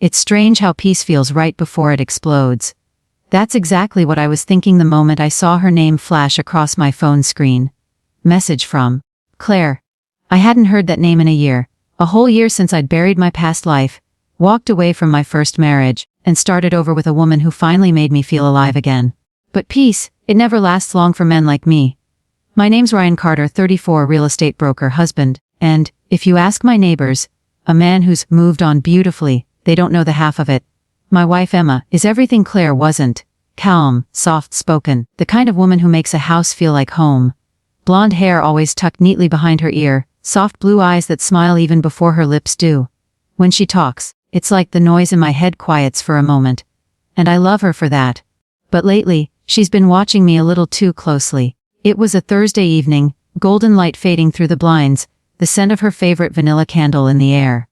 It's strange how peace feels right before it explodes. That's exactly what I was thinking the moment I saw her name flash across my phone screen. Message from Claire. I hadn't heard that name in a year, a whole year since I'd buried my past life, walked away from my first marriage, and started over with a woman who finally made me feel alive again. But peace, it never lasts long for men like me. My name's Ryan Carter, 34, real estate broker, husband, and, if you ask my neighbors, a man who's moved on beautifully. They don't know the half of it. My wife Emma is everything Claire wasn't. Calm, soft-spoken, the kind of woman who makes a house feel like home. Blonde hair always tucked neatly behind her ear, soft blue eyes that smile even before her lips do. When she talks, it's like the noise in my head quiets for a moment. And I love her for that. But lately, she's been watching me a little too closely. It was a Thursday evening, golden light fading through the blinds, the scent of her favorite vanilla candle in the air.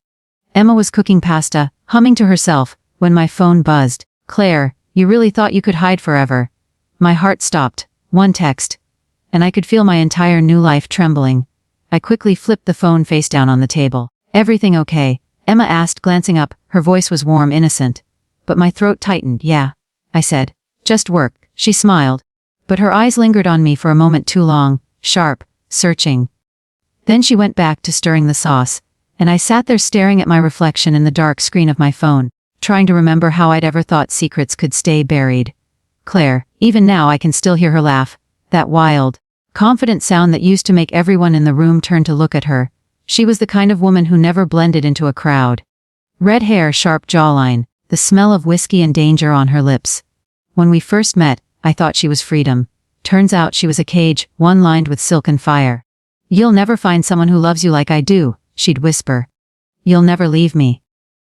Emma was cooking pasta, humming to herself, when my phone buzzed. Claire, you really thought you could hide forever. My heart stopped. One text. And I could feel my entire new life trembling. I quickly flipped the phone face down on the table. Everything okay? Emma asked, glancing up. Her voice was warm, innocent. But my throat tightened. Yeah, I said. Just work. She smiled. But her eyes lingered on me for a moment too long, sharp, searching. Then she went back to stirring the sauce, and I sat there staring at my reflection in the dark screen of my phone, trying to remember how I'd ever thought secrets could stay buried. Claire, even now I can still hear her laugh, that wild, confident sound that used to make everyone in the room turn to look at her. She was the kind of woman who never blended into a crowd. Red hair, sharp jawline, the smell of whiskey and danger on her lips. When we first met, I thought she was freedom. Turns out she was a cage, one lined with silk and fire. You'll never find someone who loves you like I do, she'd whisper. You'll never leave me.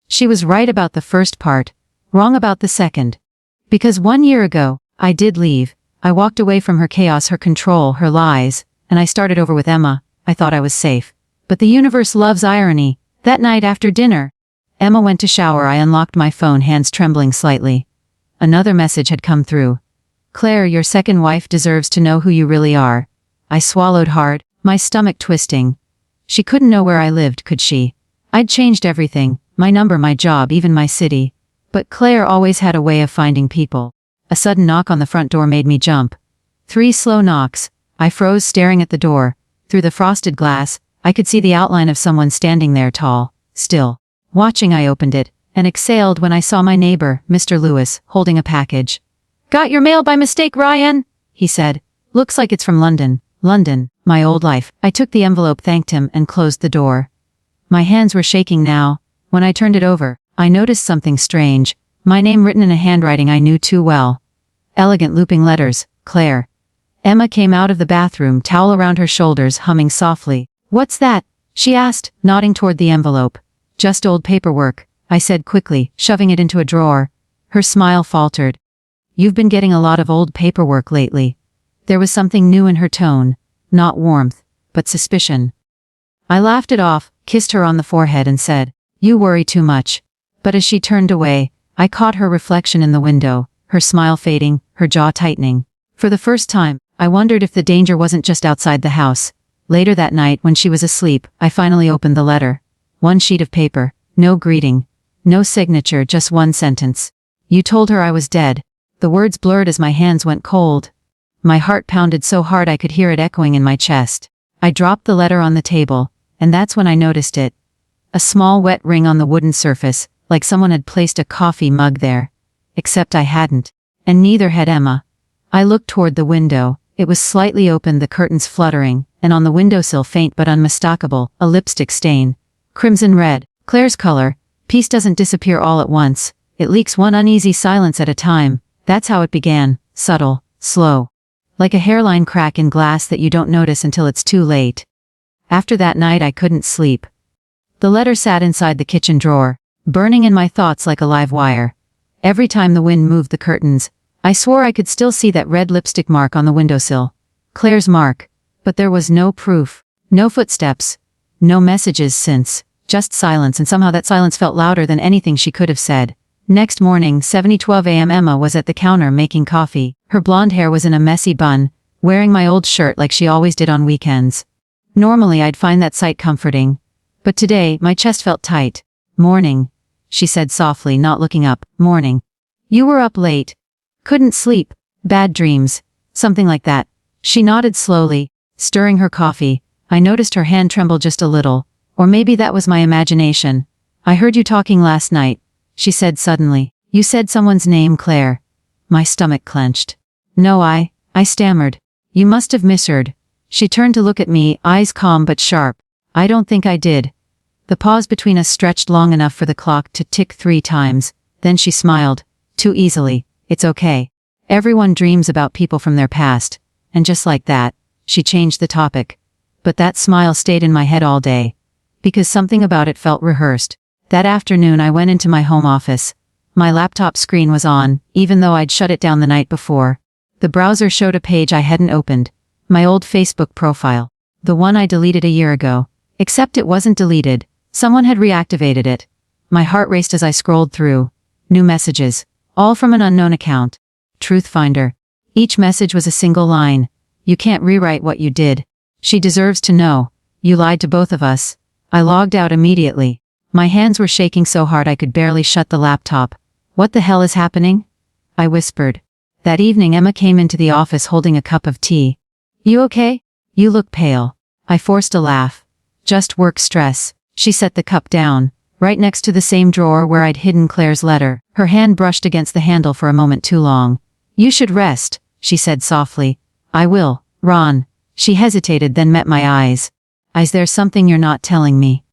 She was right about the first part, wrong about the second. Because 1 year ago, I did leave. I walked away from her chaos, her control, her lies, and I started over with Emma. I thought I was safe. But the universe loves irony. That night after dinner, Emma went to shower. I unlocked my phone, hands trembling slightly. Another message had come through. Claire, your second wife deserves to know who you really are. I swallowed hard, my stomach twisting. She couldn't know where I lived, could she? I'd changed everything, my number, my job, even my city. But Claire always had a way of finding people. A sudden knock on the front door made me jump. 3 slow knocks. I froze, staring at the door. Through the frosted glass, I could see the outline of someone standing there, tall, still. Watching, I opened it, and exhaled when I saw my neighbor, Mr. Lewis, holding a package. Got your mail by mistake, Ryan, he said. Looks like it's from London. London, my old life. I took the envelope, thanked him, and closed the door. My hands were shaking now. When I turned it over, I noticed something strange. My name written in a handwriting I knew too well. Elegant looping letters, Claire. Emma came out of the bathroom, towel around her shoulders, humming softly. What's that? She asked, nodding toward the envelope. Just old paperwork, I said quickly, shoving it into a drawer. Her smile faltered. You've been getting a lot of old paperwork lately. There was something new in her tone, not warmth, but suspicion. I laughed it off, kissed her on the forehead and said, You worry too much. But as she turned away, I caught her reflection in the window, her smile fading, her jaw tightening. For the first time, I wondered if the danger wasn't just outside the house. Later that night, when she was asleep, I finally opened the letter. 1 sheet of paper, no greeting, no signature, just one sentence. You told her I was dead. The words blurred as my hands went cold. My heart pounded so hard I could hear it echoing in my chest. I dropped the letter on the table, and that's when I noticed it. A small wet ring on the wooden surface, like someone had placed a coffee mug there. Except I hadn't. And neither had Emma. I looked toward the window. It was slightly open, the curtains fluttering, and on the windowsill, faint but unmistakable, a lipstick stain. Crimson red, Claire's color. Peace doesn't disappear all at once. It leaks one uneasy silence at a time. That's how it began, subtle, slow. Like a hairline crack in glass that you don't notice until it's too late. After that night I couldn't sleep. The letter sat inside the kitchen drawer, burning in my thoughts like a live wire. Every time the wind moved the curtains, I swore I could still see that red lipstick mark on the windowsill. Claire's mark. But there was no proof. No footsteps. No messages since. Just silence, and somehow that silence felt louder than anything she could have said. Next morning, 7:12 a.m. Emma was at the counter making coffee. Her blonde hair was in a messy bun, wearing my old shirt like she always did on weekends. Normally I'd find that sight comforting. But today, my chest felt tight. Morning. she said softly, not looking up. Morning. You were up late. Couldn't sleep. Bad dreams. Something like that. She nodded slowly, stirring her coffee. I noticed her hand tremble just a little. Or maybe that was my imagination. I heard you talking last night, she said suddenly. You said someone's name, Claire. My stomach clenched. No, I stammered. You must have misheard. She turned to look at me, eyes calm but sharp. I don't think I did. The pause between us stretched long enough for the clock to tick 3 times. Then she smiled. Too easily. It's okay. Everyone dreams about people from their past. And just like that, she changed the topic. But that smile stayed in my head all day. Because something about it felt rehearsed. That afternoon I went into my home office. My laptop screen was on, even though I'd shut it down the night before. The browser showed a page I hadn't opened. My old Facebook profile. The one I deleted a year ago. Except it wasn't deleted. Someone had reactivated it. My heart raced as I scrolled through. New messages. All from an unknown account. Truth Finder. Each message was a single line. You can't rewrite what you did. She deserves to know. You lied to both of us. I logged out immediately. My hands were shaking so hard I could barely shut the laptop. What the hell is happening? I whispered. That evening Emma came into the office holding a cup of tea. You okay? You look pale. I forced a laugh. Just work stress. She set the cup down, right next to the same drawer where I'd hidden Claire's letter. Her hand brushed against the handle for a moment too long. You should rest, she said softly. I will, Ron. She hesitated, then met my eyes. Is there something you're not telling me?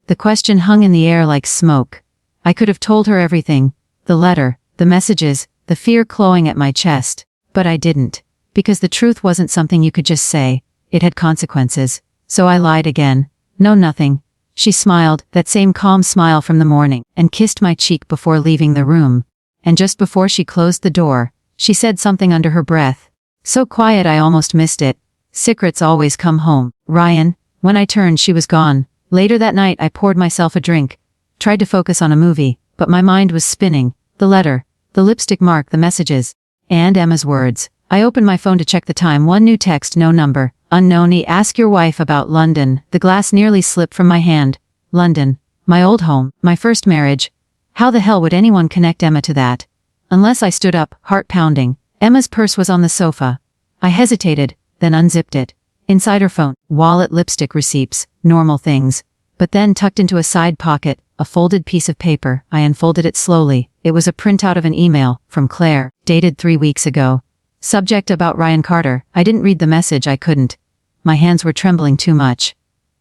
The question hung in the air like smoke. I could have told her everything. The letter, the messages, the fear clawing at my chest. But I didn't. Because the truth wasn't something you could just say. It had consequences. So I lied again. No, nothing. She smiled, that same calm smile from the morning, and kissed my cheek before leaving the room. And just before she closed the door, she said something under her breath. So quiet I almost missed it. Secrets always come home, Ryan. When I turned, she was gone. Later that night I poured myself a drink. Tried to focus on a movie, but my mind was spinning. The letter, the lipstick mark, the messages, and Emma's words. I opened my phone to check the time. One new text, no number. Unknown. Ask your wife about London. The glass nearly slipped from my hand. London. My old home. My first marriage. How the hell would anyone connect Emma to that? Unless I stood up, heart pounding. Emma's purse was on the sofa. I hesitated, then unzipped it. Inside her phone, wallet, lipstick, receipts, normal things. But then tucked into a side pocket, a folded piece of paper. I unfolded it slowly. It was a printout of an email, from Claire, dated 3 weeks ago. Subject about Ryan Carter. I didn't read the message, I couldn't. My hands were trembling too much.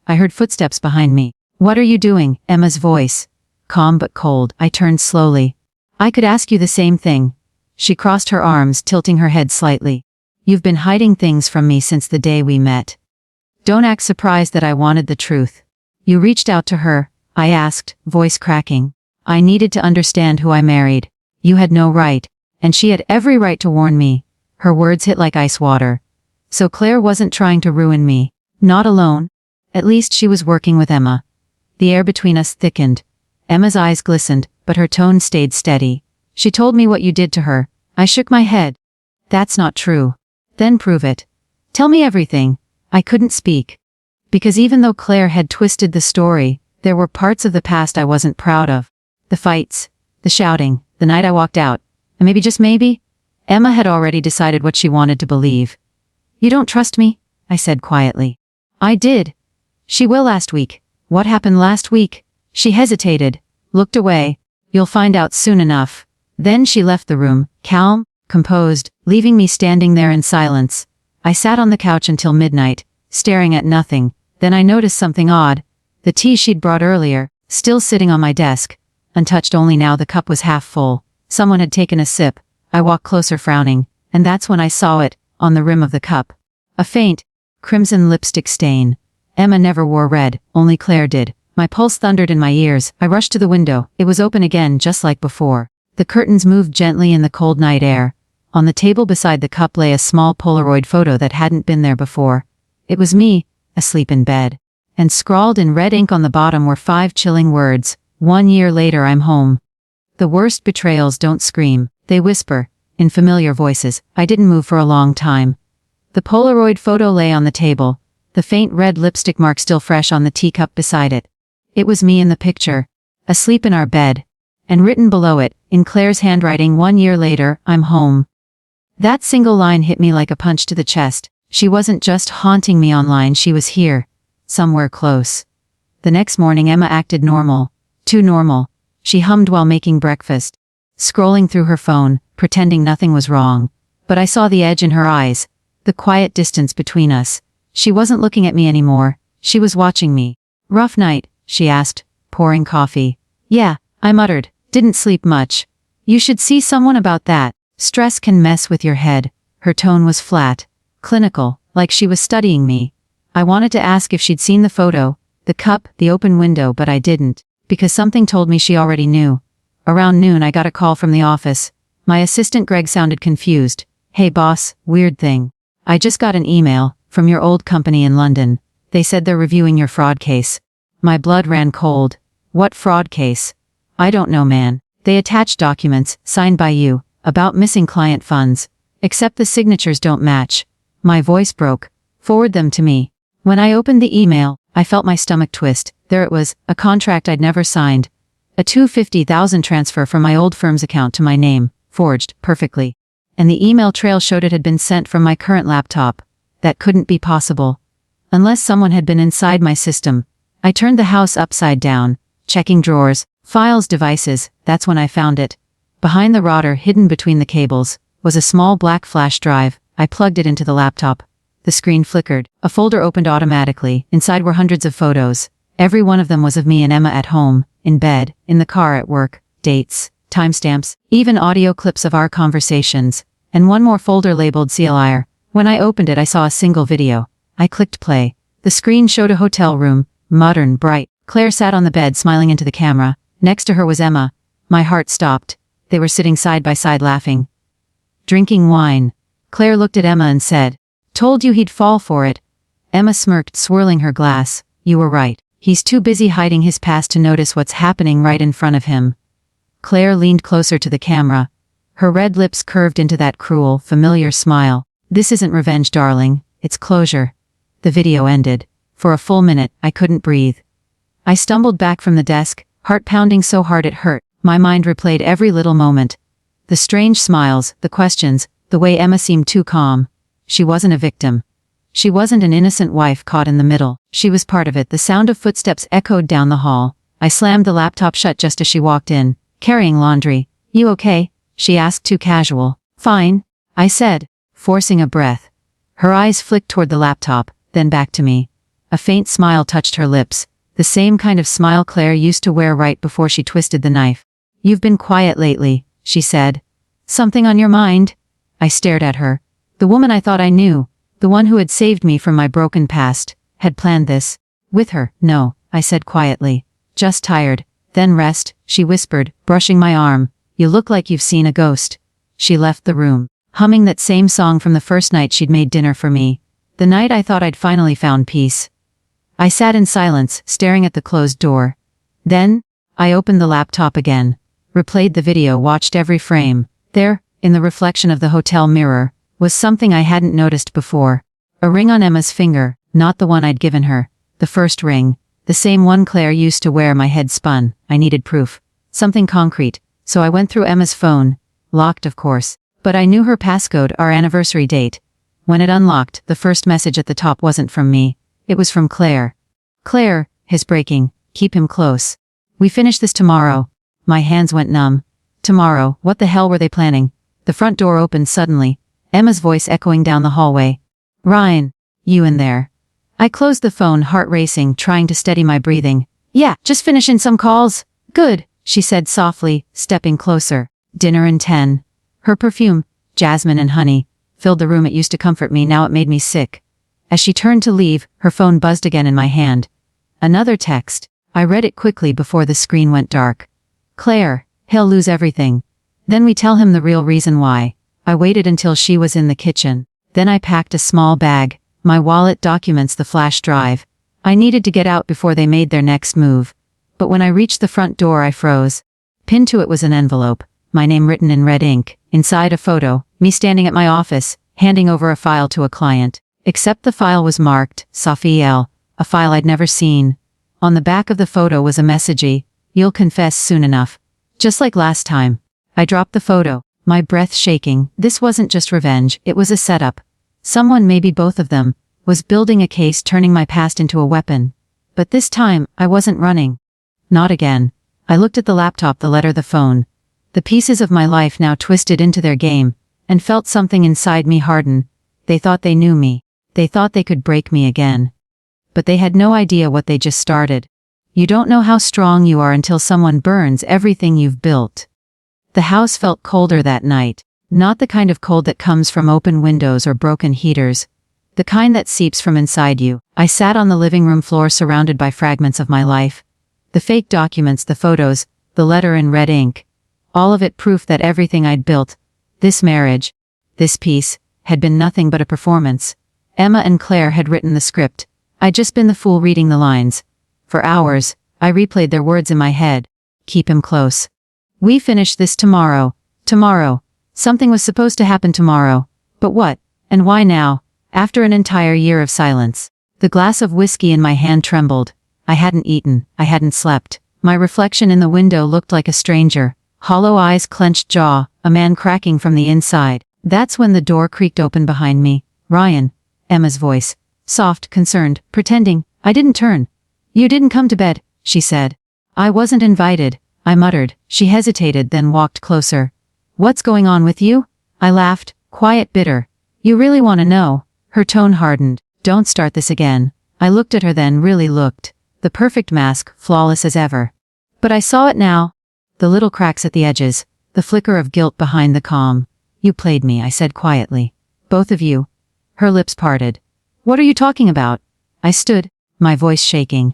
I heard footsteps behind me. What are you doing? Emma's voice. Calm but cold. I turned slowly. I could ask you the same thing. She crossed her arms, tilting her head slightly. You've been hiding things from me since the day we met. Don't act surprised that I wanted the truth. You reached out to her, I asked, voice cracking. I needed to understand who I married. You had no right, and she had every right to warn me. Her words hit like ice water. So Claire wasn't trying to ruin me. Not alone. At least she was working with Emma. The air between us thickened. Emma's eyes glistened, but her tone stayed steady. She told me what you did to her. I shook my head. That's not true. Then prove it. Tell me everything. I couldn't speak. Because even though Claire had twisted the story, there were parts of the past I wasn't proud of. The fights, the shouting, the night I walked out. And maybe, just maybe, Emma had already decided what she wanted to believe. You don't trust me? I said quietly. I did. She will last week. What happened last week? She hesitated, looked away. You'll find out soon enough. Then she left the room, calm, composed, leaving me standing there in silence. I sat on the couch until midnight, staring at nothing. Then I noticed something odd. The tea she'd brought earlier, still sitting on my desk. Untouched only now, the cup was half full. Someone had taken a sip. I walked closer, frowning, and that's when I saw it, on the rim of the cup. A faint, crimson lipstick stain. Emma never wore red, only Claire did. My pulse thundered in my ears. I rushed to the window. It was open again, just like before. The curtains moved gently in the cold night air. On the table beside the cup lay a small Polaroid photo that hadn't been there before. It was me, asleep in bed. And scrawled in red ink on the bottom were 5 chilling words. 1 year later, I'm home. The worst betrayals don't scream, they whisper, in familiar voices. I didn't move for a long time. The Polaroid photo lay on the table, the faint red lipstick mark still fresh on the teacup beside it. It was me in the picture, asleep in our bed, and written below it, in Claire's handwriting, 1 year later, I'm home. That single line hit me like a punch to the chest. She wasn't just haunting me online, she was here. Somewhere close. The next morning Emma acted normal. Too normal. She hummed while making breakfast, scrolling through her phone, pretending nothing was wrong. But I saw the edge in her eyes, the quiet distance between us. She wasn't looking at me anymore, she was watching me. Rough night, she asked, pouring coffee. Yeah, I muttered, didn't sleep much. You should see someone about that. Stress can mess with your head. Her tone was flat, clinical, like she was studying me. I wanted to ask if she'd seen the photo, the cup, the open window, but I didn't, because something told me she already knew. Around noon I got a call from the office. My assistant Greg sounded confused. Hey boss, weird thing. I just got an email from your old company in London. They said they're reviewing your fraud case. My blood ran cold. What fraud case? I don't know, man. They attached documents, signed by you, about missing client funds. Except the signatures don't match. My voice broke. Forward them to me. When I opened the email, I felt my stomach twist. There it was, a contract I'd never signed. A $250,000 transfer from my old firm's account to my name, forged, perfectly. And the email trail showed it had been sent from my current laptop. That couldn't be possible. Unless someone had been inside my system. I turned the house upside down, checking drawers, files, devices. That's when I found it. Behind the router, hidden between the cables, was a small black flash drive. I plugged it into the laptop. The screen flickered. A folder opened automatically. Inside were hundreds of photos. Every one of them was of me and Emma at home, in bed, in the car, at work, dates, timestamps, even audio clips of our conversations, and one more folder labeled CLIR. When I opened it, I saw a single video. I clicked play. The screen showed a hotel room, modern, bright. Claire sat on the bed smiling into the camera. Next to her was Emma. My heart stopped. They were sitting side by side laughing. Drinking wine. Claire looked at Emma and said, "Told you he'd fall for it." Emma smirked, swirling her glass. "You were right. He's too busy hiding his past to notice what's happening right in front of him." Claire leaned closer to the camera. Her red lips curved into that cruel, familiar smile. "This isn't revenge, darling. It's closure." The video ended. For a full minute, I couldn't breathe. I stumbled back from the desk, heart pounding so hard it hurt. My mind replayed every little moment. The strange smiles, the questions, the way Emma seemed too calm. She wasn't a victim. She wasn't an innocent wife caught in the middle. She was part of it. The sound of footsteps echoed down the hall. I slammed the laptop shut just as she walked in, carrying laundry. "You okay?" she asked, too casual. "Fine," I said, forcing a breath. Her eyes flicked toward the laptop, then back to me. A faint smile touched her lips, the same kind of smile Claire used to wear right before she twisted the knife. "You've been quiet lately," she said. "Something on your mind?" I stared at her. The woman I thought I knew, the one who had saved me from my broken past, had planned this. With her, no, I said quietly. "Just tired." "Then rest," she whispered, brushing my arm. "You look like you've seen a ghost." She left the room, humming that same song from the first night she'd made dinner for me. The night I thought I'd finally found peace. I sat in silence, staring at the closed door. Then, I opened the laptop again, replayed the video, watched every frame. There, in the reflection of the hotel mirror, was something I hadn't noticed before. A ring on Emma's finger, not the one I'd given her. The first ring. The same one Claire used to wear. My head spun. I needed proof. Something concrete. So I went through Emma's phone. Locked, of course. But I knew her passcode, our anniversary date. When it unlocked, the first message at the top wasn't from me. It was from Claire. "Claire," his breaking, "keep him close. We finish this tomorrow." My hands went numb. Tomorrow, what the hell were they planning? The front door opened suddenly, Emma's voice echoing down the hallway. "Ryan, you in there?" I closed the phone, heart racing, trying to steady my breathing. "Yeah, just finishing some calls." "Good," she said softly, stepping closer. "Dinner in 10. Her perfume, jasmine and honey, filled the room. It used to comfort me, now it made me sick. As she turned to leave, her phone buzzed again in my hand. Another text. I read it quickly before the screen went dark. "Claire, he'll lose everything. Then we tell him the real reason why." I waited until she was in the kitchen. Then I packed a small bag, my wallet, documents, the flash drive. I needed to get out before they made their next move. But when I reached the front door, I froze. Pinned to it was an envelope, my name written in red ink. Inside, a photo, me standing at my office, handing over a file to a client. Except the file was marked, Sophie L., a file I'd never seen. On the back of the photo was a messagey, "You'll confess soon enough." Just like last time. I dropped the photo, my breath shaking. This wasn't just revenge, it was a setup. Someone, maybe both of them, was building a case, turning my past into a weapon. But this time, I wasn't running. Not again. I looked at the laptop, the letter, the phone. The pieces of my life now twisted into their game, and felt something inside me harden. They thought they knew me. They thought they could break me again. But they had no idea what they just started. You don't know how strong you are until someone burns everything you've built. The house felt colder that night. Not the kind of cold that comes from open windows or broken heaters. The kind that seeps from inside you. I sat on the living room floor surrounded by fragments of my life. The fake documents, the photos, the letter in red ink. All of it proof that everything I'd built, this marriage, this peace, had been nothing but a performance. Emma and Claire had written the script. I'd just been the fool reading the lines. For hours, I replayed their words in my head. Keep him close. We finish this tomorrow. Tomorrow. Something was supposed to happen tomorrow. But what? And why now? After an entire year of silence. The glass of whiskey in my hand trembled. I hadn't eaten. I hadn't slept. My reflection in the window looked like a stranger. Hollow eyes, clenched jaw, a man cracking from the inside. That's when the door creaked open behind me. Ryan. Emma's voice. Soft, concerned, pretending. I didn't turn. You didn't come to bed, she said. I wasn't invited, I muttered. She hesitated, then walked closer. What's going on with you? I laughed, quiet, bitter. You really want to know? Her tone hardened. Don't start this again. I looked at her, then really looked. The perfect mask, flawless as ever. But I saw it now. The little cracks at the edges, the flicker of guilt behind the calm. You played me, I said quietly. Both of you. Her lips parted. What are you talking about? I stood, my voice shaking.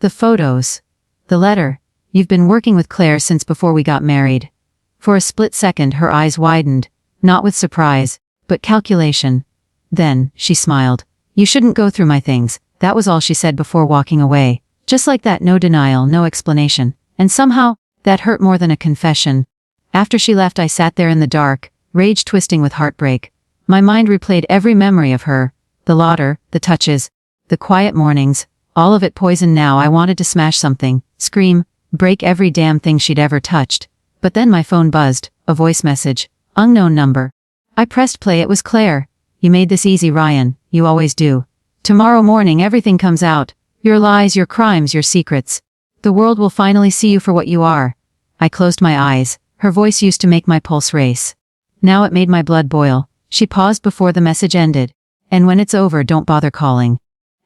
The photos. The letter. You've been working with Claire since before we got married. For a split second her eyes widened, not with surprise, but calculation. Then, she smiled. You shouldn't go through my things. That was all she said before walking away. Just like that, no denial, no explanation. And somehow, that hurt more than a confession. After she left, I sat there in the dark, rage twisting with heartbreak. My mind replayed every memory of her. The laughter, the touches, the quiet mornings, all of it poisoned now. I wanted to smash something, scream, break every damn thing she'd ever touched. But then my phone buzzed, a voice message, unknown number. I pressed play. It was Claire. You made this easy, Ryan, you always do. Tomorrow morning everything comes out. Your lies, your crimes, your secrets. The world will finally see you for what you are. I closed my eyes. Her voice used to make my pulse race. Now it made my blood boil. She paused before the message ended. And when it's over, don't bother calling.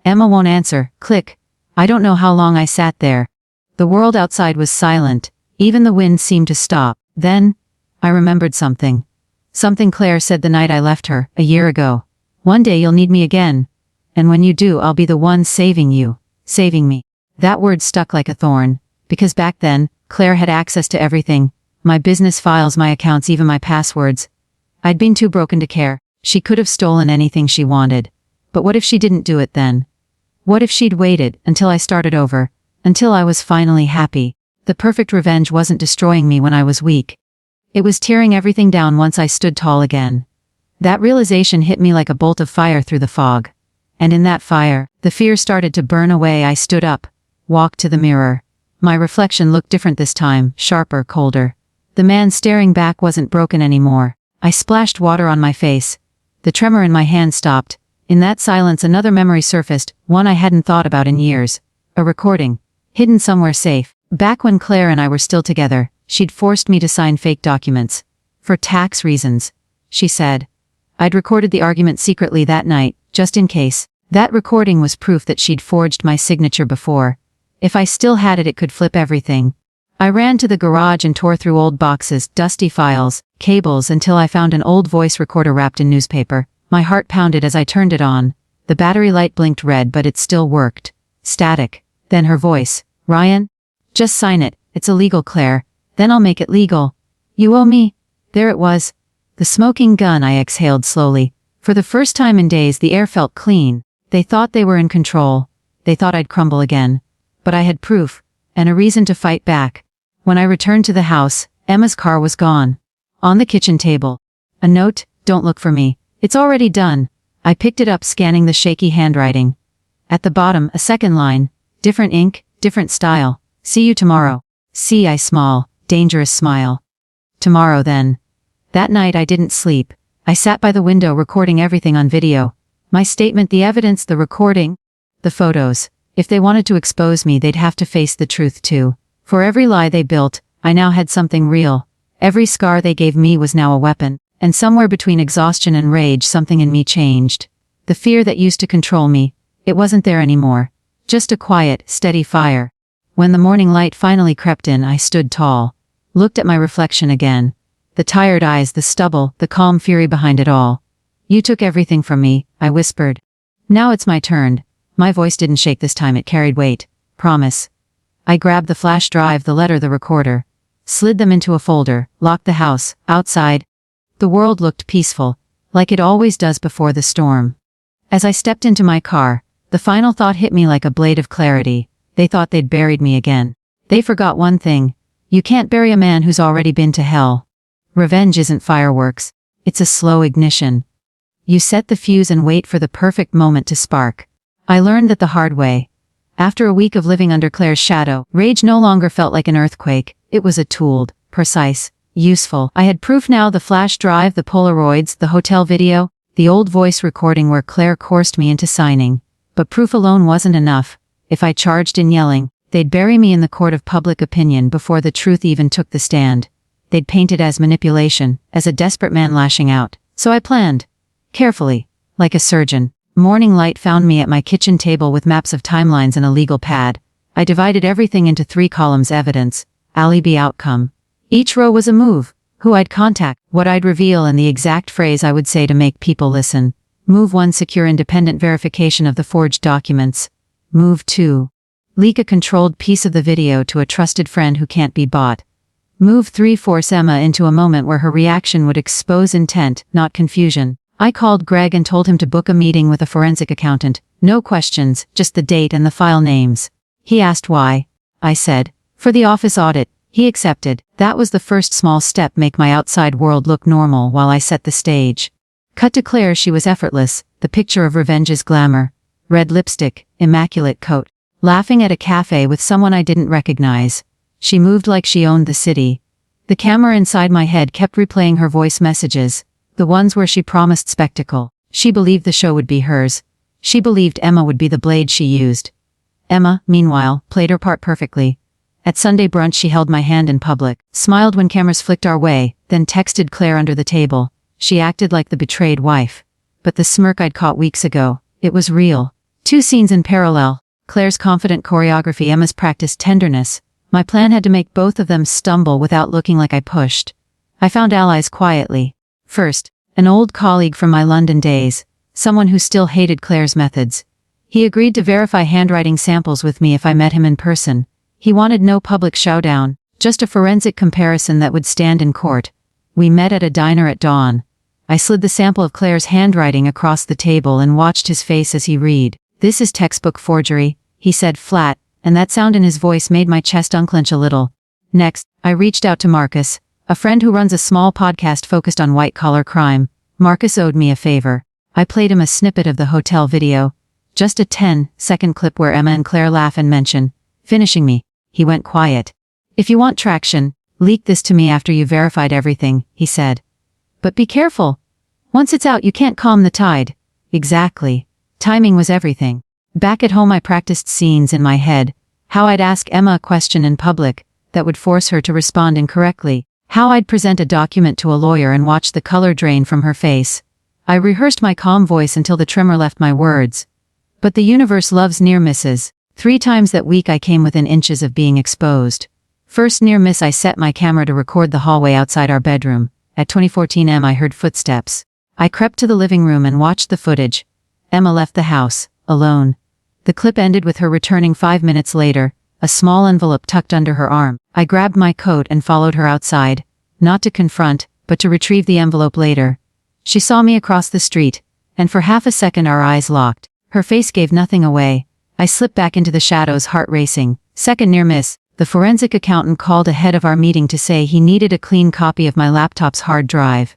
Emma won't answer. Click. I don't know how long I sat there. The world outside was silent. Even the wind seemed to stop. Then, I remembered something. Something Claire said the night I left her, a year ago. One day you'll need me again. And when you do, I'll be the one saving you. Saving me. That word stuck like a thorn. Because back then, Claire had access to everything. My business files, my accounts, even my passwords. I'd been too broken to care. She could have stolen anything she wanted. But what if she didn't do it then? What if she'd waited until I started over? Until I was finally happy? The perfect revenge wasn't destroying me when I was weak. It was tearing everything down once I stood tall again. That realization hit me like a bolt of fire through the fog. And in that fire, the fear started to burn away. I stood up, walked to the mirror. My reflection looked different this time, sharper, colder. The man staring back wasn't broken anymore. I splashed water on my face. The tremor in my hand stopped. In that silence another memory surfaced, one I hadn't thought about in years. A recording. Hidden somewhere safe. Back when Claire and I were still together, she'd forced me to sign fake documents. For tax reasons, she said. I'd recorded the argument secretly that night, just in case. That recording was proof that she'd forged my signature before. If I still had it, it could flip everything. I ran to the garage and tore through old boxes, dusty files, cables until I found an old voice recorder wrapped in newspaper. My heart pounded as I turned it on. The battery light blinked red, but it still worked. Static. Then her voice. Ryan? Just sign it. It's illegal, Claire. Then I'll make it legal. You owe me. There it was. The smoking gun. I exhaled slowly. For the first time in days the air felt clean. They thought they were in control. They thought I'd crumble again. But I had proof. And a reason to fight back. When I returned to the house, Emma's car was gone. On the kitchen table. A note, don't look for me. It's already done. I picked it up, scanning the shaky handwriting. At the bottom, a second line. Different ink, different style. See you tomorrow. See, I small. dangerous smile. Tomorrow then. That night I didn't sleep. I sat by the window recording everything on video. My statement, the evidence, the recording, the photos. If they wanted to expose me, they'd have to face the truth too. For every lie they built, I now had something real. Every scar they gave me was now a weapon. And somewhere between exhaustion and rage, something in me changed. The fear that used to control me, it wasn't there anymore. Just a quiet, steady fire. When the morning light finally crept in, I stood tall. Looked at my reflection again. The tired eyes, the stubble, the calm fury behind it all. You took everything from me, I whispered. Now it's my turn. My voice didn't shake this time, it carried weight. Promise. I grabbed the flash drive, the letter, the recorder. Slid them into a folder, locked the house. Outside, the world looked peaceful, like it always does before the storm. As I stepped into my car, the final thought hit me like a blade of clarity. They thought they'd buried me again. They forgot one thing. You can't bury a man who's already been to hell. Revenge isn't fireworks. It's a slow ignition. You set the fuse and wait for the perfect moment to spark. I learned that the hard way. After a week of living under Claire's shadow, rage no longer felt like an earthquake. It was a tool, precise, useful. I had proof now: the flash drive, the Polaroids, the hotel video, the old voice recording where Claire coerced me into signing. But proof alone wasn't enough. If I charged in yelling, they'd bury me in the court of public opinion before the truth even took the stand. They'd paint it as manipulation, as a desperate man lashing out. So I planned. Carefully. Like a surgeon. Morning light found me at my kitchen table with maps of timelines and a legal pad. I divided everything into 3 columns: evidence, alibi, outcome. Each row was a move: who I'd contact, what I'd reveal, and the exact phrase I would say to make people listen. Move 1: secure independent verification of the forged documents. Move 2: leak a controlled piece of the video to a trusted friend who can't be bought. Move 3: force Emma into a moment where her reaction would expose intent, not confusion. I called Greg and told him to book a meeting with a forensic accountant. No questions, just the date and the file names. He asked why. I said, for the office audit. He accepted. That was the first small step, make my outside world look normal while I set the stage. Cut to Claire. She was effortless, the picture of revenge's glamour. Red lipstick, immaculate coat. Laughing at a cafe with someone I didn't recognize. She moved like she owned the city. The camera inside my head kept replaying her voice messages. The ones where she promised spectacle. She believed the show would be hers. She believed Emma would be the blade she used. Emma, meanwhile, played her part perfectly. At Sunday brunch she held my hand in public, smiled when cameras flicked our way, then texted Claire under the table. She acted like the betrayed wife. But the smirk I'd caught weeks ago, it was real. 2 scenes in parallel. Claire's confident choreography, Emma's practiced tenderness. My plan had to make both of them stumble without looking like I pushed. I found allies quietly. First, an old colleague from my London days, someone who still hated Claire's methods. He agreed to verify handwriting samples with me if I met him in person. He wanted no public showdown, just a forensic comparison that would stand in court. We met at a diner at dawn. I slid the sample of Claire's handwriting across the table and watched his face as he read. "This is textbook forgery," he said flat, and that sound in his voice made my chest unclench a little. Next, I reached out to Marcus, a friend who runs a small podcast focused on white-collar crime. Marcus owed me a favor. I played him a snippet of the hotel video. Just a 10-second clip where Emma and Claire laugh and mention finishing me. He went quiet. "If you want traction, leak this to me after you verified everything," he said. "But be careful. Once it's out, you can't calm the tide." Exactly. Timing was everything. Back at home I practiced scenes in my head. How I'd ask Emma a question in public that would force her to respond incorrectly. How I'd present a document to a lawyer and watch the color drain from her face. I rehearsed my calm voice until the tremor left my words. But the universe loves near misses. 3 times that week I came within inches of being exposed. First near miss, I set my camera to record the hallway outside our bedroom. At 2014 I heard footsteps. I crept to the living room and watched the footage. Emma left the house, alone. The clip ended with her returning 5 minutes later, a small envelope tucked under her arm. I grabbed my coat and followed her outside, not to confront, but to retrieve the envelope later. She saw me across the street, and for half a second our eyes locked. Her face gave nothing away. I slipped back into the shadows, heart racing. Second near miss, the forensic accountant called ahead of our meeting to say he needed a clean copy of my laptop's hard drive.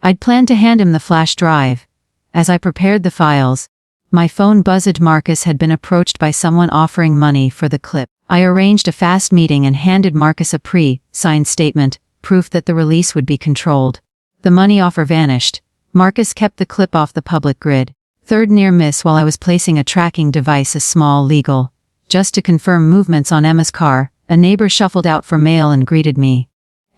I'd planned to hand him the flash drive. As I prepared the files, my phone buzzed. Marcus had been approached by someone offering money for the clip. I arranged a fast meeting and handed Marcus a pre-signed statement, proof that the release would be controlled. The money offer vanished. Marcus kept the clip off the public grid. Third near miss while I was placing a tracking device, a small legal. Just to confirm movements on Emma's car, a neighbor shuffled out for mail and greeted me.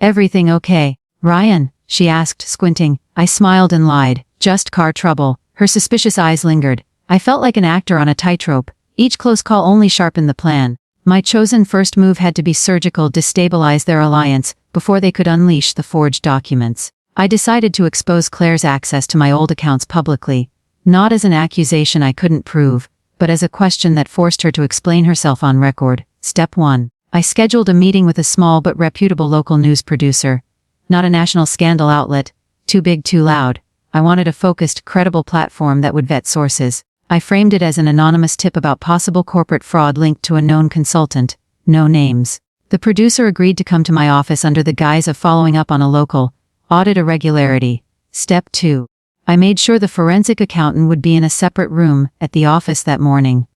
"Everything okay, Ryan?" she asked, squinting. I smiled and lied. "Just car trouble." Her suspicious eyes lingered. I felt like an actor on a tightrope. Each close call only sharpened the plan. My chosen first move had to be surgical, destabilize their alliance, before they could unleash the forged documents. I decided to expose Claire's access to my old accounts publicly, not as an accusation I couldn't prove, but as a question that forced her to explain herself on record. Step 1. I scheduled a meeting with a small but reputable local news producer. Not a national scandal outlet. Too big, too loud. I wanted a focused, credible platform that would vet sources. I framed it as an anonymous tip about possible corporate fraud linked to a known consultant. No names. The producer agreed to come to my office under the guise of following up on a local audit irregularity. Step 2. I made sure the forensic accountant would be in a separate room at the office that morning.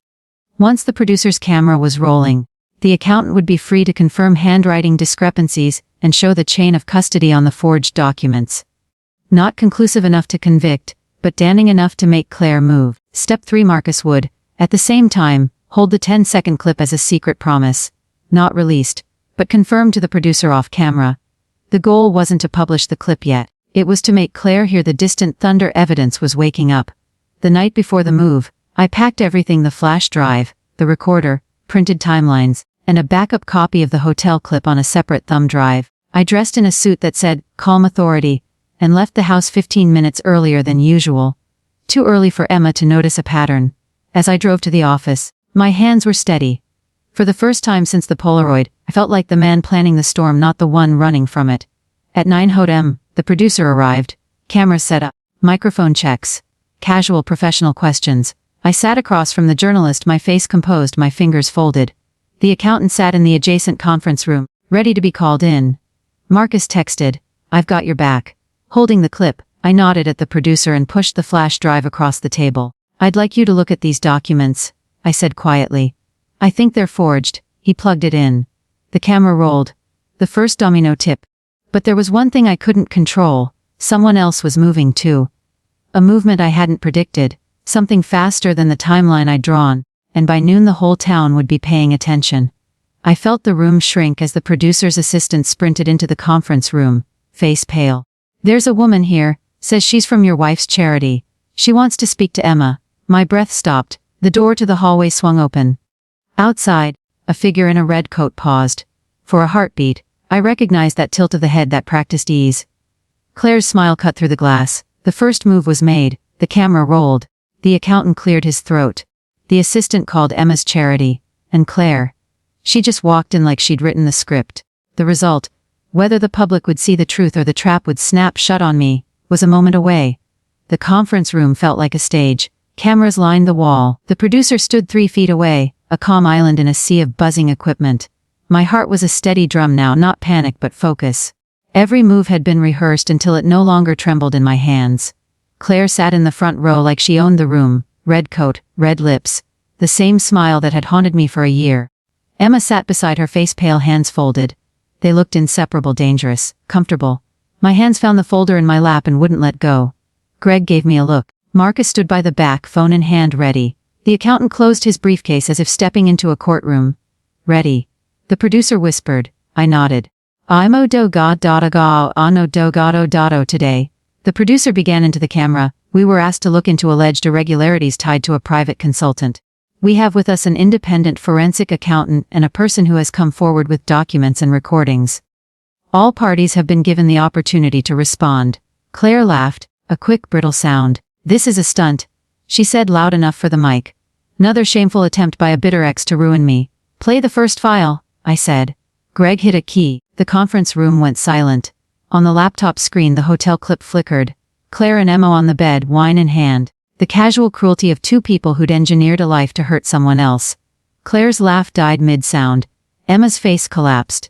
Once the producer's camera was rolling, the accountant would be free to confirm handwriting discrepancies and show the chain of custody on the forged documents. Not conclusive enough to convict, but damning enough to make Claire move. Step 3. Marcus would, at the same time, hold the 10-second clip as a secret promise. Not released, but confirmed to the producer off camera. The goal wasn't to publish the clip yet. It was to make Claire hear the distant thunder evidence was waking up. The night before the move, I packed everything: the flash drive, the recorder, printed timelines, and a backup copy of the hotel clip on a separate thumb drive. I dressed in a suit that said, "Calm Authority," and left the house 15 minutes earlier than usual. Too early for Emma to notice a pattern. As I drove to the office, my hands were steady. For the first time since the Polaroid, I felt like the man planning the storm, not the one running from it. At 9 a.m., the producer arrived. Cameras set up. Microphone checks. Casual professional questions. I sat across from the journalist, my face composed, my fingers folded. The accountant sat in the adjacent conference room, ready to be called in. Marcus texted, "I've got your back." Holding the clip, I nodded at the producer and pushed the flash drive across the table. "I'd like you to look at these documents," I said quietly. "I think they're forged." He plugged it in. The camera rolled. The first domino tip. But there was one thing I couldn't control. Someone else was moving too. A movement I hadn't predicted. Something faster than the timeline I'd drawn. And by noon the whole town would be paying attention. I felt the room shrink as the producer's assistant sprinted into the conference room, face pale. "There's a woman here, says she's from your wife's charity. She wants to speak to Emma." My breath stopped. The door to the hallway swung open. Outside, a figure in a red coat paused. For a heartbeat, I recognized that tilt of the head, that practiced ease. Claire's smile cut through the glass. The first move was made. The camera rolled. The accountant cleared his throat. The assistant called Emma's charity. And Claire. She just walked in like she'd written the script. The result, whether the public would see the truth or the trap would snap shut on me, was a moment away. The conference room felt like a stage. Cameras lined the wall. The producer stood 3 feet away, a calm island in a sea of buzzing equipment. My heart was a steady drum now, not panic but focus. Every move had been rehearsed until it no longer trembled in my hands. Claire sat in the front row like she owned the room, red coat, red lips, the same smile that had haunted me for a year. Emma sat beside her, face pale, hands folded. They looked inseparable, dangerous, comfortable. My hands found the folder in my lap and wouldn't let go. Greg gave me a look. Marcus stood by the back, phone in hand, ready. The accountant closed his briefcase as if stepping into a courtroom. "Ready." The producer whispered. I nodded. "Imo do ga dada ga ano do gado dado today." The producer began into the camera. "We were asked to look into alleged irregularities tied to a private consultant. We have with us an independent forensic accountant and a person who has come forward with documents and recordings. All parties have been given the opportunity to respond." Claire laughed, a quick, brittle sound. "This is a stunt," she said loud enough for the mic. "Another shameful attempt by a bitter ex to ruin me." "Play the first file," I said. Greg hit a key. The conference room went silent. On the laptop screen the hotel clip flickered. Claire and Emma on the bed, wine in hand. The casual cruelty of two people who'd engineered a life to hurt someone else. Claire's laugh died mid-sound. Emma's face collapsed.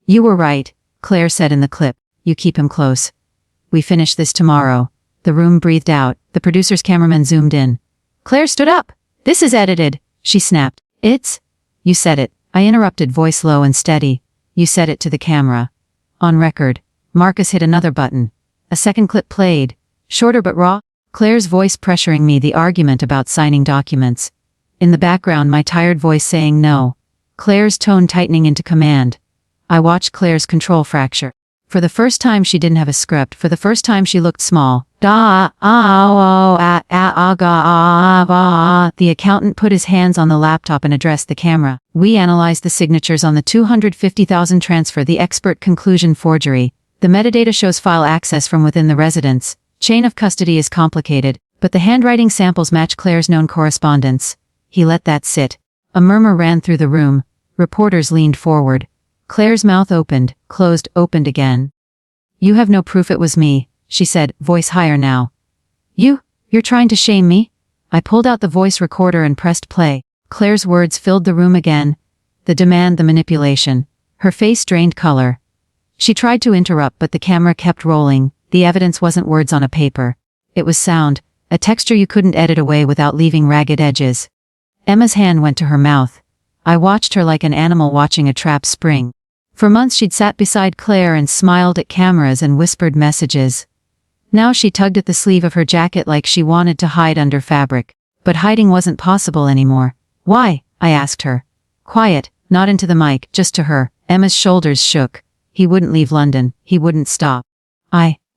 "You were right," Claire said in the clip. "You keep him close. We finish this tomorrow." The room breathed out. The producer's cameraman zoomed in. Claire stood up. "This is edited," she snapped. "It's?" "You said it," I interrupted, voice low and steady. You said it to the camera. On record. Marcus hit another button. A second clip played. Shorter but raw. Claire's voice pressuring me, the argument about signing documents. In the background, my tired voice saying no. Claire's tone tightening into command. I watched Claire's control fracture. For the first time she didn't have a script. For the first time she looked small. The accountant put his hands on the laptop and addressed the camera. We analyzed the signatures on the 250,000 transfer, the expert conclusion forgery. The metadata shows file access from within the residence. Chain of custody is complicated, but the handwriting samples match Claire's known correspondence. He let that sit. A murmur ran through the room. Reporters leaned forward. Claire's mouth opened, closed, opened again. You have no proof it was me, she said, voice higher now. You're trying to shame me? I pulled out the voice recorder and pressed play. Claire's words filled the room again. The demand, the manipulation. Her face drained color. She tried to interrupt, but the camera kept rolling. The evidence wasn't words on a paper. It was sound, a texture you couldn't edit away without leaving ragged edges. Emma's hand went to her mouth. I watched her like an animal watching a trap spring. For months she'd sat beside Claire and smiled at cameras and whispered messages. Now she tugged at the sleeve of her jacket like she wanted to hide under fabric. But hiding wasn't possible anymore. Why? I asked her. Quiet, not into the mic, just to her. Emma's shoulders shook. He wouldn't leave London. He wouldn't stop.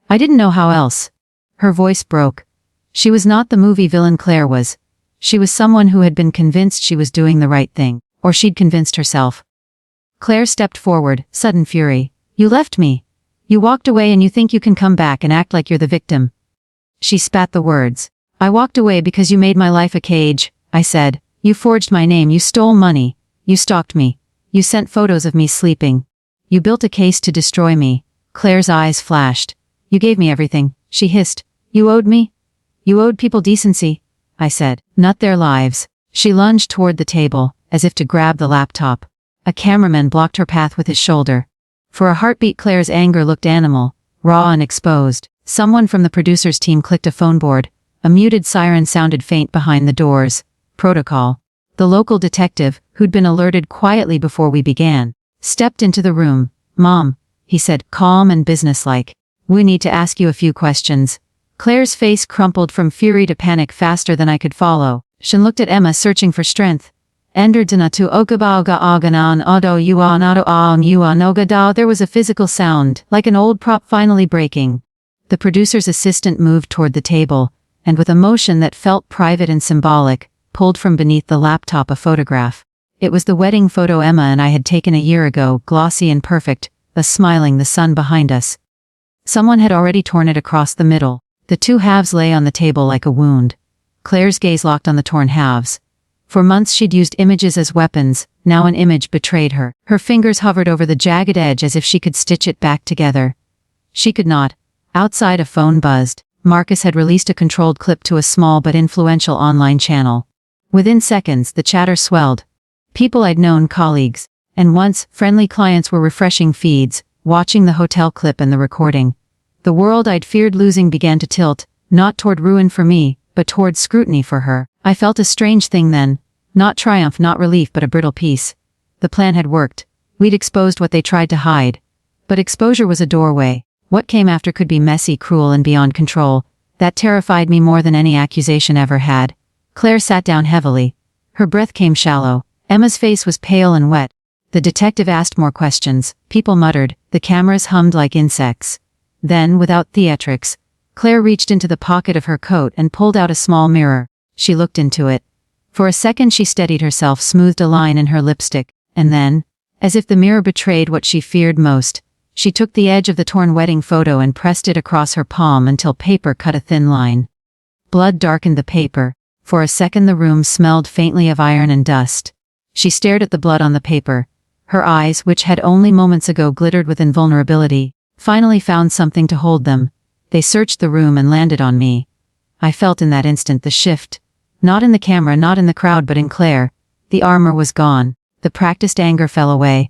I didn't know how else. Her voice broke. She was not the movie villain Claire was. She was someone who had been convinced she was doing the right thing. Or she'd convinced herself. Claire stepped forward, sudden fury. You left me. You walked away and you think you can come back and act like you're the victim. She spat the words. I walked away because you made my life a cage, I said. You forged my name, you stole money. You stalked me. You sent photos of me sleeping. You built a case to destroy me. Claire's eyes flashed. You gave me everything, she hissed. You owed me? You owed people decency, I said. Not their lives. She lunged toward the table, as if to grab the laptop. A cameraman blocked her path with his shoulder. For a heartbeat, Claire's anger looked animal, raw and exposed. Someone from the producer's team clicked a phone board. A muted siren sounded faint behind the doors. Protocol. The local detective, who'd been alerted quietly before we began, stepped into the room. Mom, he said, calm and businesslike. We need to ask you a few questions. Claire's face crumpled from fury to panic faster than I could follow. She looked at Emma, searching for strength. There was a physical sound, like an old prop finally breaking. The producer's assistant moved toward the table, and with a motion that felt private and symbolic, pulled from beneath the laptop a photograph. It was the wedding photo Emma and I had taken a year ago, glossy and perfect, us smiling, the sun behind us. Someone had already torn it across the middle. The two halves lay on the table like a wound. Claire's gaze locked on the torn halves. For months she'd used images as weapons, now an image betrayed her. Her fingers hovered over the jagged edge as if she could stitch it back together. She could not. Outside, a phone buzzed. Marcus had released a controlled clip to a small but influential online channel. Within seconds, the chatter swelled. People I'd known, colleagues, and once friendly clients were refreshing feeds, watching the hotel clip and the recording. The world I'd feared losing began to tilt, not toward ruin for me, but toward scrutiny for her. I felt a strange thing then. Not triumph, not relief, but a brittle peace. The plan had worked. We'd exposed what they tried to hide. But exposure was a doorway. What came after could be messy, cruel, and beyond control. That terrified me more than any accusation ever had. Claire sat down heavily. Her breath came shallow. Emma's face was pale and wet. The detective asked more questions. People muttered. The cameras hummed like insects. Then, without theatrics, Claire reached into the pocket of her coat and pulled out a small mirror. She looked into it. For a second she steadied herself, smoothed a line in her lipstick, and then, as if the mirror betrayed what she feared most, she took the edge of the torn wedding photo and pressed it across her palm until paper cut a thin line. Blood darkened the paper. For a second the room smelled faintly of iron and dust. She stared at the blood on the paper. Her eyes, which had only moments ago glittered with invulnerability, finally found something to hold them. They searched the room and landed on me. I felt in that instant the shift. Not in the camera, not in the crowd, but in Claire. The armor was gone. The practiced anger fell away.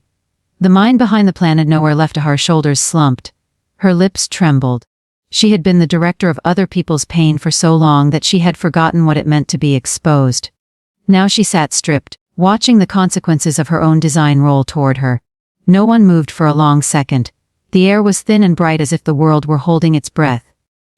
The mind behind the plan had nowhere left. Her shoulders slumped. Her lips trembled. She had been the director of other people's pain for so long that she had forgotten what it meant to be exposed. Now she sat stripped, watching the consequences of her own design roll toward her. No one moved for a long second. The air was thin and bright as if the world were holding its breath.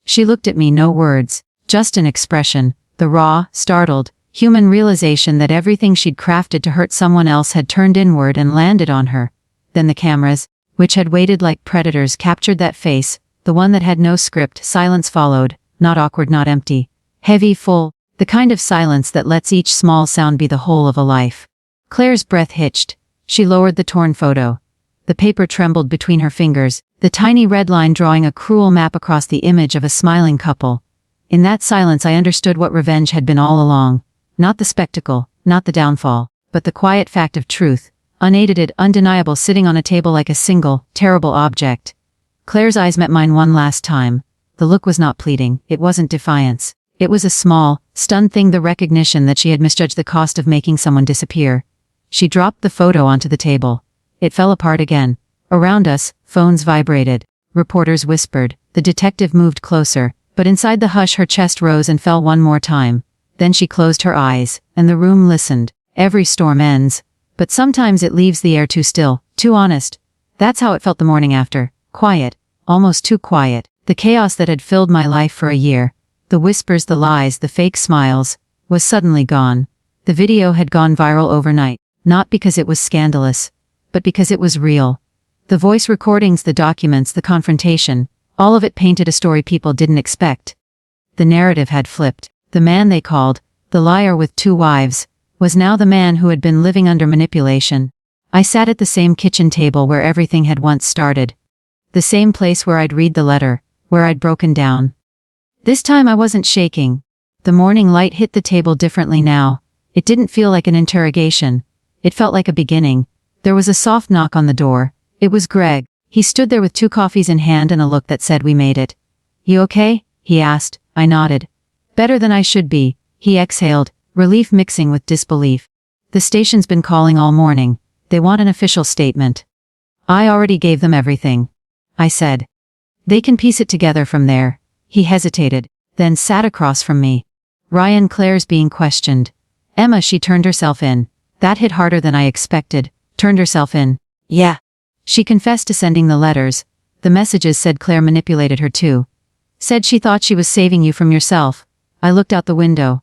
She looked at me, no words, just an expression, the raw, startled, human realization that everything she'd crafted to hurt someone else had turned inward and landed on her. Then the cameras, which had waited like predators, captured that face, the one that had no script. Silence followed, not awkward, not empty. Heavy, full, the kind of silence that lets each small sound be the whole of a life. Claire's breath hitched. She lowered the torn photo. The paper trembled between her fingers, the tiny red line drawing a cruel map across the image of a smiling couple. In that silence I understood what revenge had been all along. Not the spectacle, not the downfall, but the quiet fact of truth, unedited, undeniable, sitting on a table like a single, terrible object. Claire's eyes met mine one last time. The look was not pleading, it wasn't defiance. It was a small, stunned thing, the recognition that she had misjudged the cost of making someone disappear. She dropped the photo onto the table. It fell apart again. Around us, phones vibrated. Reporters whispered. The detective moved closer, but inside the hush her chest rose and fell one more time. Then she closed her eyes, and the room listened. Every storm ends. But sometimes it leaves the air too still, too honest. That's how it felt the morning after. Quiet. Almost too quiet. The chaos that had filled my life for a year, the whispers, the lies, the fake smiles, was suddenly gone. The video had gone viral overnight, not because it was scandalous, but because it was real. The voice recordings, the documents, the confrontation, all of it painted a story people didn't expect. The narrative had flipped. The man they called, the liar with 2 wives, was now the man who had been living under manipulation. I sat at the same kitchen table where everything had once started. The same place where I'd read the letter, where I'd broken down. This time I wasn't shaking. The morning light hit the table differently now. It didn't feel like an interrogation. It felt like a beginning. There was a soft knock on the door. It was Greg. He stood there with 2 coffees in hand and a look that said, "We made it." "You okay?" he asked. I nodded. "Better than I should be," he exhaled, relief mixing with disbelief. "The station's been calling all morning. They want an official statement." "I already gave them everything," I said. "They can piece it together from there." He hesitated, then sat across from me. "Ryan, Claire's being questioned." "Emma, she turned herself in." That hit harder than I expected. Turned herself in. "Yeah." "She confessed to sending the letters. The messages said Claire manipulated her too. Said she thought she was saving you from yourself." I looked out the window.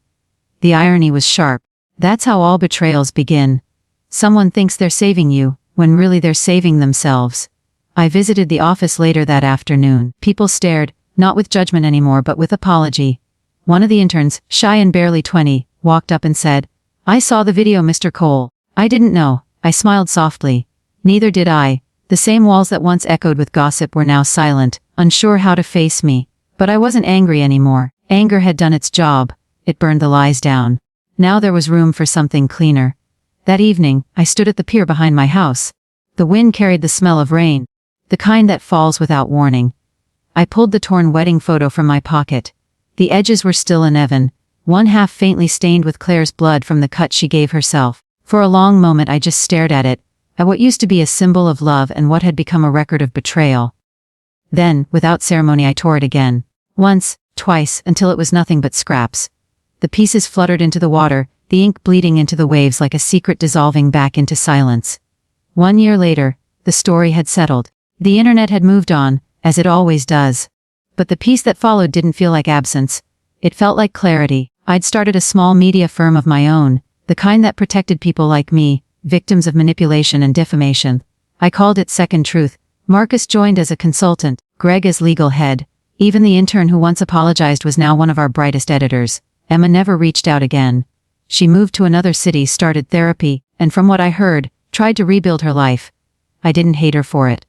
The irony was sharp. That's how all betrayals begin. Someone thinks they're saving you, when really they're saving themselves. I visited the office later that afternoon. People stared, not with judgment anymore but with apology. One of the interns, shy and barely 20, walked up and said, "I saw the video, Mr. Cole." I didn't know. I smiled softly. Neither did I. The same walls that once echoed with gossip were now silent, unsure how to face me. But I wasn't angry anymore. Anger had done its job. It burned the lies down. Now there was room for something cleaner. That evening, I stood at the pier behind my house. The wind carried the smell of rain, the kind that falls without warning. I pulled the torn wedding photo from my pocket. The edges were still uneven, one half faintly stained with Claire's blood from the cut she gave herself. For a long moment I just stared at it, at what used to be a symbol of love and what had become a record of betrayal. Then, without ceremony, I tore it again. Once, twice, until it was nothing but scraps. The pieces fluttered into the water, the ink bleeding into the waves like a secret dissolving back into silence. 1 year later, the story had settled. The internet had moved on, as it always does. But the peace that followed didn't feel like absence. It felt like clarity. I'd started a small media firm of my own, the kind that protected people like me, victims of manipulation and defamation. I called it Second Truth. Marcus joined as a consultant, Greg as legal head. Even the intern who once apologized was now one of our brightest editors. Emma never reached out again. She moved to another city, started therapy, and from what I heard, tried to rebuild her life. I didn't hate her for it.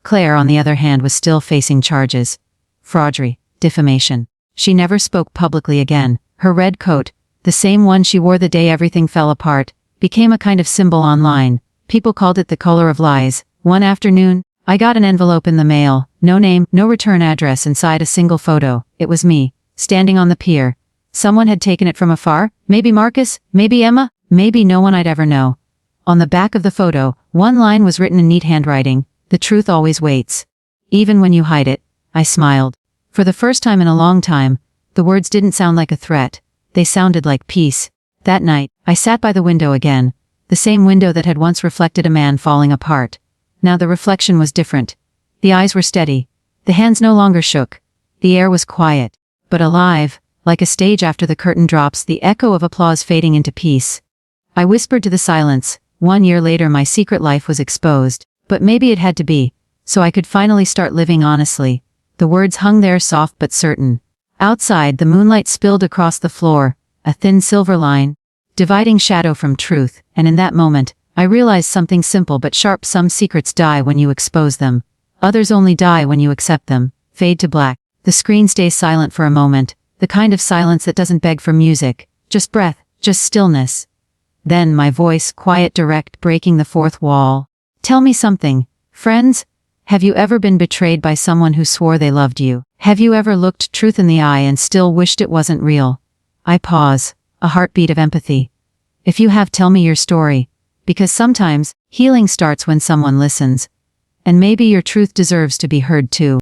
Claire, on the other hand, was still facing charges. Forgery, defamation. She never spoke publicly again. Her red coat, the same one she wore the day everything fell apart, became a kind of symbol online. People called it the color of lies. One afternoon, I got an envelope in the mail, no name, no return address, inside a single photo. It was me, standing on the pier. Someone had taken it from afar, maybe Marcus, maybe Emma, maybe no one I'd ever know. On the back of the photo, one line was written in neat handwriting: "The truth always waits. Even when you hide it." I smiled. For the first time in a long time, the words didn't sound like a threat. They sounded like peace. That night, I sat by the window again, the same window that had once reflected a man falling apart. Now the reflection was different. The eyes were steady. The hands no longer shook. The air was quiet, but alive, like a stage after the curtain drops, the echo of applause fading into peace. I whispered to the silence, 1 year later my secret life was exposed, but maybe it had to be, so I could finally start living honestly. The words hung there soft but certain. Outside, the moonlight spilled across the floor, a thin silver line, dividing shadow from truth, and in that moment, I realized something simple but sharp: some secrets die when you expose them. Others only die when you accept them. Fade to black. The screen stays silent for a moment, the kind of silence that doesn't beg for music, just breath, just stillness. Then my voice, quiet, direct, breaking the fourth wall. Tell me something, friends. Have you ever been betrayed by someone who swore they loved you? Have you ever looked truth in the eye and still wished it wasn't real? I pause, a heartbeat of empathy. If you have, tell me your story. Because sometimes, healing starts when someone listens. And maybe your truth deserves to be heard too.